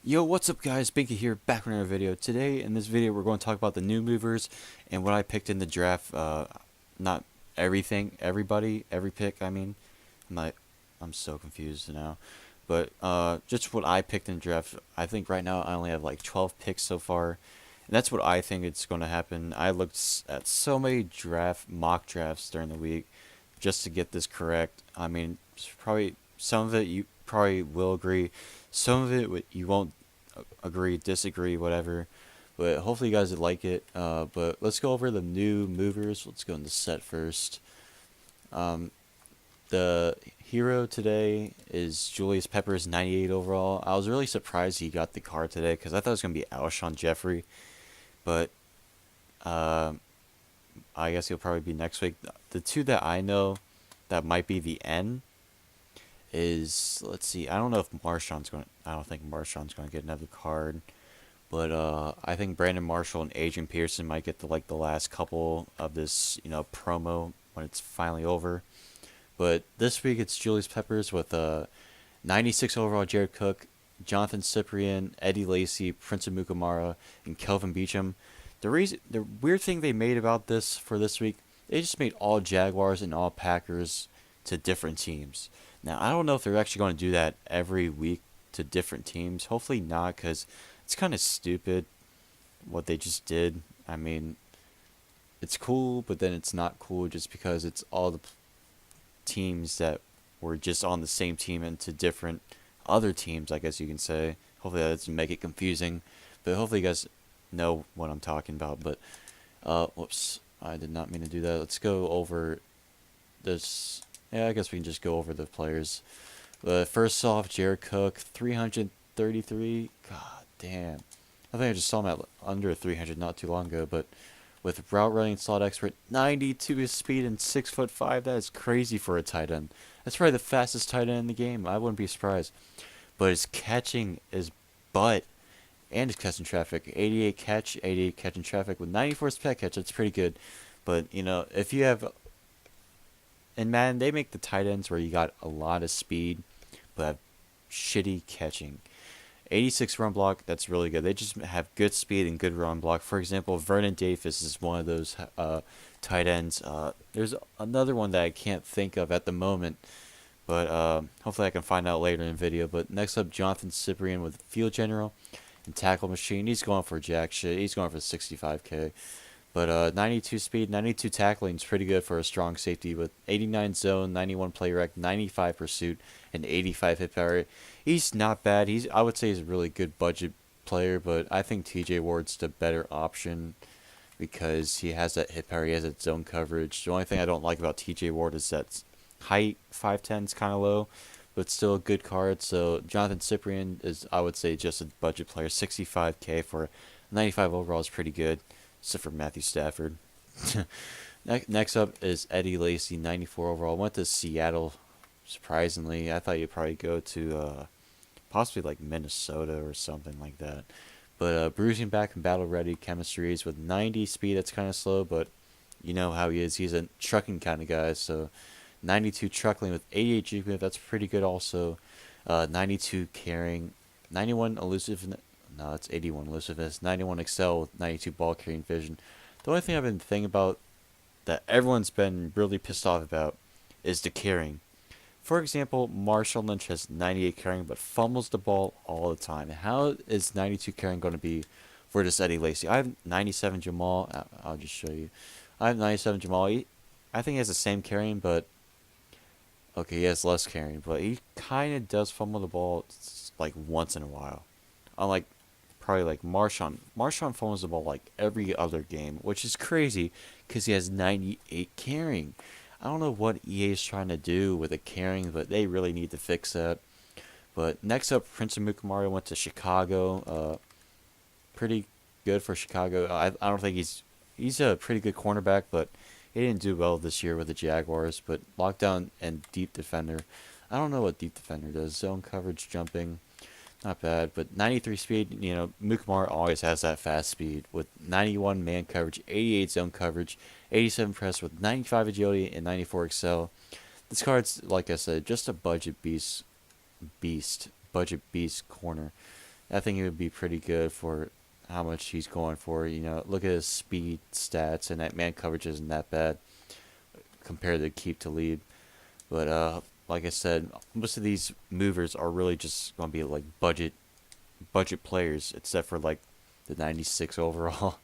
Yo, what's up guys, Binky here, back with another video. Today, in this video, we're going to talk about the new movers and what I picked in the draft. Not everything, every pick, I mean. I'm so confused now. But, just what I picked in the draft. I think right now I only have like 12 picks so far. And that's what I think it's going to happen. I looked at so many mock drafts during the week just to get this correct. I mean, probably some of it you probably will agree. Some of it you won't agree, disagree, whatever. But hopefully you guys would like it. But let's go over the new movers. Let's go into set first. The hero today is Julius Peppers, 98 overall. I was really surprised he got the card today because I thought it was going to be Alshon Jeffrey. But I guess he'll probably be next week. The two that I know that might be the N is, let's see, I don't know if I don't think Marshawn's going to get another card. But I think Brandon Marshall and Adrian Pearson might get the last couple of this, promo when it's finally over. But this week it's Julius Peppers with 96 overall Jared Cook, Jonathan Cyprian, Eddie Lacy, Prince of Mukamara, and Kelvin Beachum. The weird thing they made about this for this week, they just made all Jaguars and all Packers to different teams. Now I don't know if they're actually going to do that every week to different teams. Hopefully not, because it's kind of stupid what they just did. I mean, it's cool, but then it's not cool just because it's all the teams that were just on the same team and to different other teams, I guess you can say. Hopefully that doesn't make it confusing, but hopefully you guys know what I'm talking about. But whoops, I did not mean to do that. Let's go over this. Yeah, I guess we can just go over the players. First off, Jared Cook, 333. God damn, I think I just saw him at under 300 not too long ago. But with route running slot expert, 92 speed and 6'5", that is crazy for a tight end. That's probably the fastest tight end in the game. I wouldn't be surprised. But his catching is butt, and his catching traffic, 88 catch in traffic with 94 spec catch. That's pretty good. But if you have in Madden, they make the tight ends where you got a lot of speed, but have shitty catching. 86 run block, that's really good. They just have good speed and good run block. For example, Vernon Davis is one of those tight ends. There's another one that I can't think of at the moment, but hopefully I can find out later in the video. But next up, Jonathan Cyprian with Field General and Tackle Machine. He's going for jack shit. He's going for 65K. But 92 speed, 92 tackling is pretty good for a strong safety with 89 zone, 91 play rec, 95 pursuit, and 85 hit power. He's not bad. I would say he's a really good budget player, but I think TJ Ward's the better option because he has that hit power, he has that zone coverage. The only thing I don't like about TJ Ward is that height, 5'10", is kind of low, but still a good card. So Jonathan Cyprian is, I would say, just a budget player. 65K for 95 overall is pretty good. Except for Matthew Stafford. Next up is Eddie Lacy, 94 overall. Went to Seattle, surprisingly. I thought you'd probably go to possibly like Minnesota or something like that. But bruising back and battle ready chemistries with 90 speed. That's kind of slow, but you know how he is. He's a trucking kind of guy. So 92 truckling with 88 GP. That's pretty good also. 92 carrying, 91 elusive. No, it's 81 elusiveness, 91 excel with 92 ball carrying vision. The only thing I've been thinking about that everyone's been really pissed off about is the carrying. For example, Marshall Lynch has 98 carrying but fumbles the ball all the time. How is 92 carrying going to be for this Eddie Lacy? I have 97 Jamal. I'll just show you. I have 97 Jamal. I think he has the same carrying, but okay, he has less carrying, but he kind of does fumble the ball like once in a while. Unlike probably like Marshawn. Marshawn fumbles the ball like every other game, which is crazy because he has 98 carrying. I don't know what EA is trying to do with the carrying, but they really need to fix that. But next up, Prince of Mukamara went to Chicago. Pretty good for Chicago. I don't think he's a pretty good cornerback, but he didn't do well this year with the Jaguars. But lockdown and deep defender. I don't know what deep defender does. Zone coverage, jumping. Not bad, but 93 speed, Mukamara always has that fast speed with 91 man coverage, 88 zone coverage, 87 press with 95 agility and 94 excel. This card's, like I said, just a budget beast corner. I think it would be pretty good for how much he's going for. You know, look at his speed stats, and that man coverage isn't that bad compared to keep to lead. But like I said, most of these movers are really just going to be like budget players, except for like the 96 overall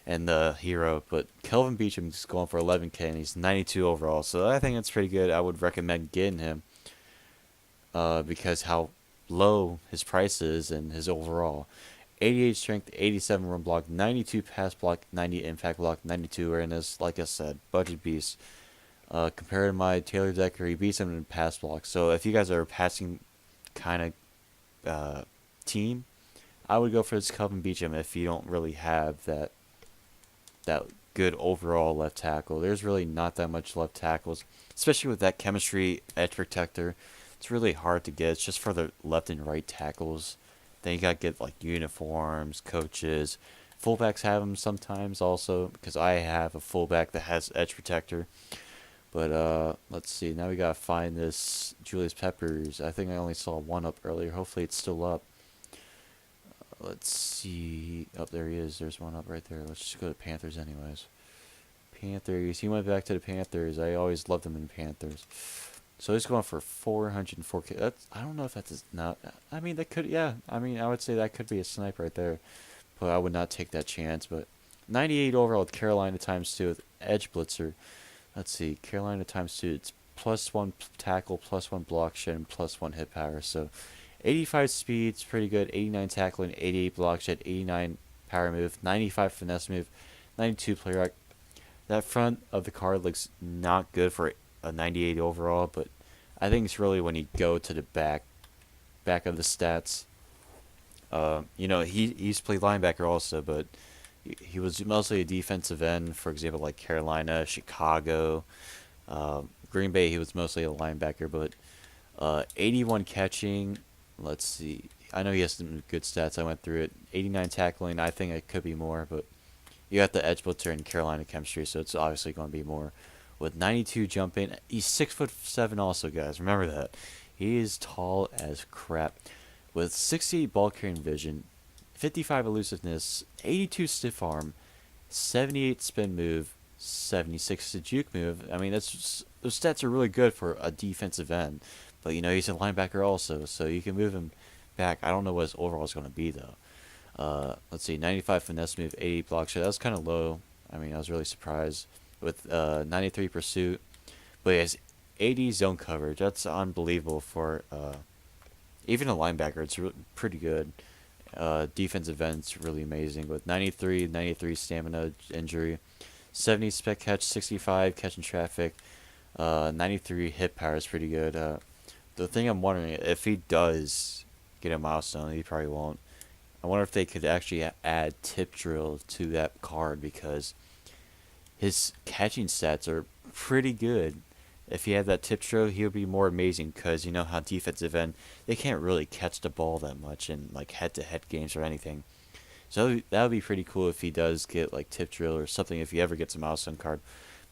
and the hero. But Kelvin Beacham's going for 11K and he's 92 overall, so I think that's pretty good. I would recommend getting him because how low his price is and his overall. 88 strength, 87 run block, 92 pass block, 90 impact block, 92 awareness. Like I said, budget beast. Compared to my Taylor Decker, he beats him in pass block. So if you guys are a passing kind of team, I would go for this Kelvin Beachum if you don't really have that good overall left tackle. There's really not that much left tackles, especially with that chemistry edge protector. It's really hard to get. It's just for the left and right tackles. Then you gotta get like uniforms, coaches. Fullbacks have them sometimes also, because I have a fullback that has edge protector. But let's see. Now we gotta find this Julius Peppers. I think I only saw one up earlier. Hopefully it's still up. Let's see. Oh, there he is. There's one up right there. Let's just go to Panthers anyways. Panthers. He went back to the Panthers. I always loved him in Panthers. So he's going for 404K. That's, I don't know if that's not. I mean, that could. Yeah. I mean, I would say that could be a snipe right there. But I would not take that chance. But 98 overall with Carolina ×2 with Edge Blitzer. Let's see. Carolina ×2. It's +1 tackle, +1 block shed, and +1 hit power. So 85 speed's pretty good. 89 tackling, 88 block shed, 89 power move, 95 finesse move, 92 play rec. That front of the card looks not good for a 98 overall, but I think it's really when you go to the back of the stats. You know, he's played linebacker also, but he was mostly a defensive end. For example, like Carolina, Chicago, Green Bay. He was mostly a linebacker, but 81 catching. Let's see. I know he has some good stats. I went through it. 89 tackling. I think it could be more, but you got the edge blitzer and Carolina chemistry, so it's obviously going to be more. With 92 jumping, he's 6'7" also, guys. Remember that. He is tall as crap. With 68 ball carrying vision, 55 elusiveness, 82 stiff arm, 78 spin move, 76 to juke move. I mean, those stats are really good for a defensive end. But, you know, he's a linebacker also, so you can move him back. I don't know what his overall is going to be, though. Let's see, 95 finesse move, 80 block shot. That was kind of low. I mean, I was really surprised. With 93 pursuit. But he has 80 zone coverage. That's unbelievable for even a linebacker. It's pretty good. Defensive end's really amazing. With 93 stamina injury. 70 spec catch, 65 catching traffic. 93 hit power is pretty good. The thing I'm wondering, if he does get a milestone, he probably won't. I wonder if they could actually add tip drill to that card, because his catching stats are pretty good. If he had that tip drill, he would be more amazing, because you know how defensive end, they can't really catch the ball that much in like head-to-head games or anything. So that would be pretty cool if he does get like tip drill or something, if he ever gets a milestone card.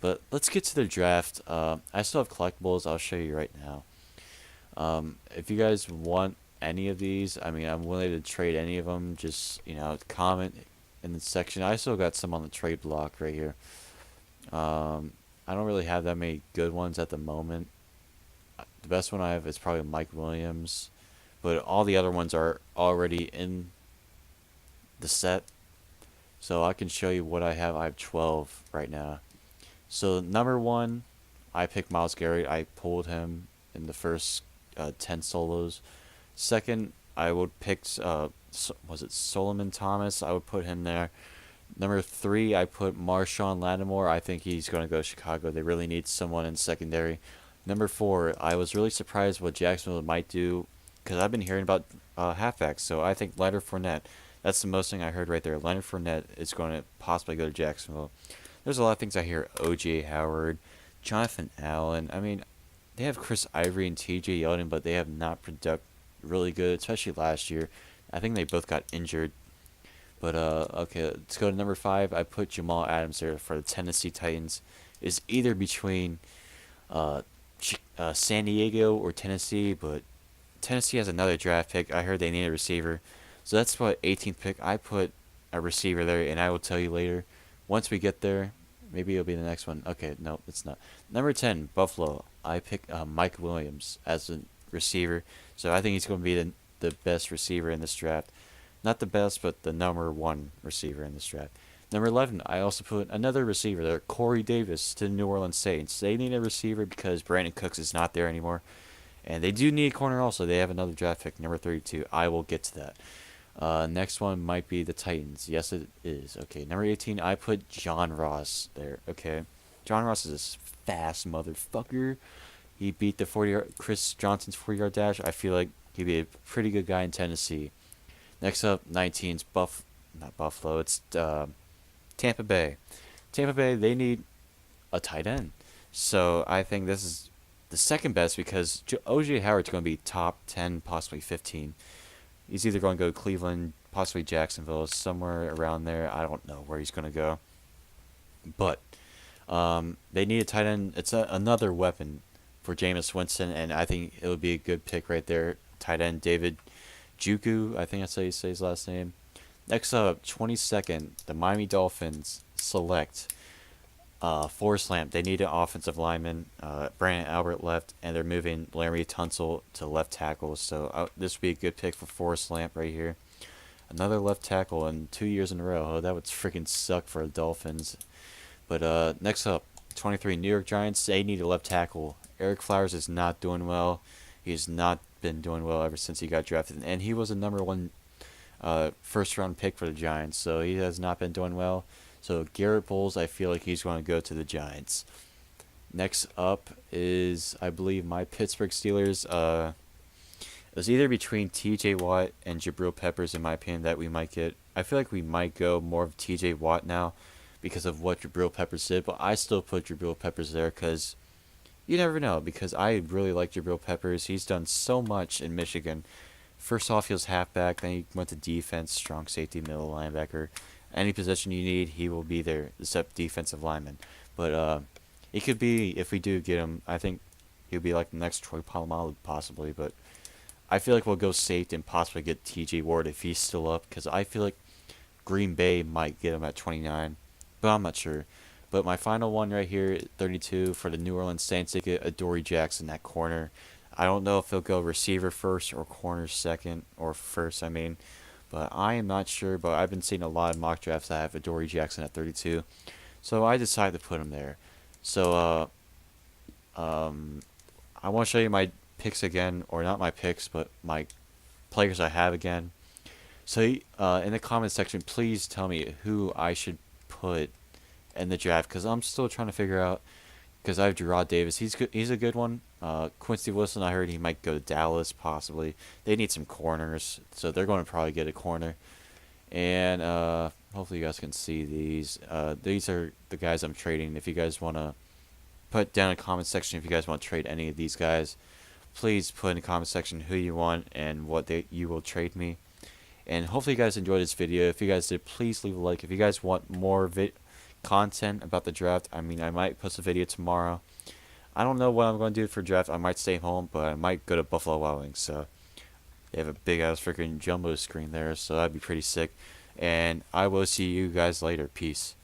But let's get to the draft. I still have collectibles. I'll show you right now. If you guys want any of these, I mean, I'm willing to trade any of them. Just, you know, comment in the section. I still got some on the trade block right here. I don't really have that many good ones at the moment. The best one I have is probably Mike Williams, but all the other ones are already in the set. So I can show you what I have. I have 12 right now. So number 1, I picked Myles Garrett. I pulled him in the first 10 solos. Second, I would pick, was it Solomon Thomas? I would put him there. Number 3, I put Marshawn Lattimore. I think he's going to go to Chicago. They really need someone in secondary. Number 4, I was really surprised what Jacksonville might do, because I've been hearing about halfbacks. So I think Leonard Fournette. That's the most thing I heard right there. Leonard Fournette is going to possibly go to Jacksonville. There's a lot of things I hear. O.J. Howard, Jonathan Allen. I mean, they have Chris Ivory and T.J. Yeldon, but they have not produced really good, especially last year. I think they both got injured. But, okay, let's go to number 5. I put Jamal Adams there for the Tennessee Titans. It's either between San Diego or Tennessee, but Tennessee has another draft pick. I heard they need a receiver. So that's what 18th pick. I put a receiver there, and I will tell you later. Once we get there, maybe it'll be the next one. Okay, no, it's not. Number 10, Buffalo. I picked Mike Williams as a receiver. So I think he's going to be the best receiver in this draft. Not the best, but the number 1 receiver in this draft. Number 11, I also put another receiver there, Corey Davis, to the New Orleans Saints. They need a receiver because Brandon Cooks is not there anymore. And they do need a corner also. They have another draft pick, number 32. I will get to that. Next one might be the Titans. Yes, it is. Okay, number 18, I put John Ross there. Okay, John Ross is a fast motherfucker. He beat the 40-yard Chris Johnson's 40-yard dash. I feel like he'd be a pretty good guy in Tennessee. Next up, 19's not Buffalo. It's Tampa Bay. Tampa Bay, they need a tight end. So I think this is the second best because O.J. Howard's going to be top 10, possibly 15. He's either going to go to Cleveland, possibly Jacksonville, somewhere around there. I don't know where he's going to go. But they need a tight end. It's another weapon for Jameis Winston, and I think it would be a good pick right there. Tight end David Juku, I think that's how you say his last name. Next up, 22nd, the Miami Dolphins select Forrest Lamp. They need an offensive lineman. Brandon Albert left, and they're moving Larry Tunsil to left tackle. So this would be a good pick for Forrest Lamp right here. Another left tackle in 2 years in a row. Oh, that would freaking suck for the Dolphins. But next up, 23, New York Giants. They need a left tackle. Eric Flowers is not doing well. He's not been doing well ever since he got drafted, and he was a number 1 first-round pick for the Giants, so he has not been doing well. So Garrett Bowles, I feel like he's going to go to the Giants. Next up is, I believe, my Pittsburgh Steelers. It was either between T.J. Watt and Jabril Peppers, in my opinion, that we might get. I feel like we might go more of T.J. Watt now because of what Jabril Peppers did, but I still put Jabril Peppers there because you never know, because I really like Jabril Peppers. He's done so much in Michigan. First off, he was halfback, then he went to defense, strong safety, middle linebacker. Any position you need, he will be there, except defensive lineman. But it could be, if we do get him, I think he'll be like the next Troy Polamalu possibly. But I feel like we'll go safety and possibly get T.J. Ward if he's still up, because I feel like Green Bay might get him at 29, but I'm not sure. But my final one right here, 32, for the New Orleans Saints, they get Adoree Jackson at corner. I don't know if they'll go receiver first or corner second, or first, I mean. But I am not sure, but I've been seeing a lot of mock drafts that have Adoree Jackson at 32. So I decided to put him there. So I want to show you my picks again, or not my picks, but my players I have again. So in the comment section, please tell me who I should put in the draft, because I'm still trying to figure out, because I have Gerard Davis. He's good. He's a good one. Quincy Wilson, I heard he might go to Dallas, possibly. They need some corners, so they're going to probably get a corner. And hopefully you guys can see these. These are the guys I'm trading. If you guys want to put down in the comment section, if you guys want to trade any of these guys, please put in the comment section who you want and what you will trade me. And hopefully you guys enjoyed this video. If you guys did, please leave a like. If you guys want more content about the draft, I mean, I might post a video tomorrow. I don't know what I'm going to do for draft. I might stay home, but I might go to Buffalo Wild Wings. So they have a big ass freaking jumbo screen there, so that'd be pretty sick. And I will see you guys later. Peace.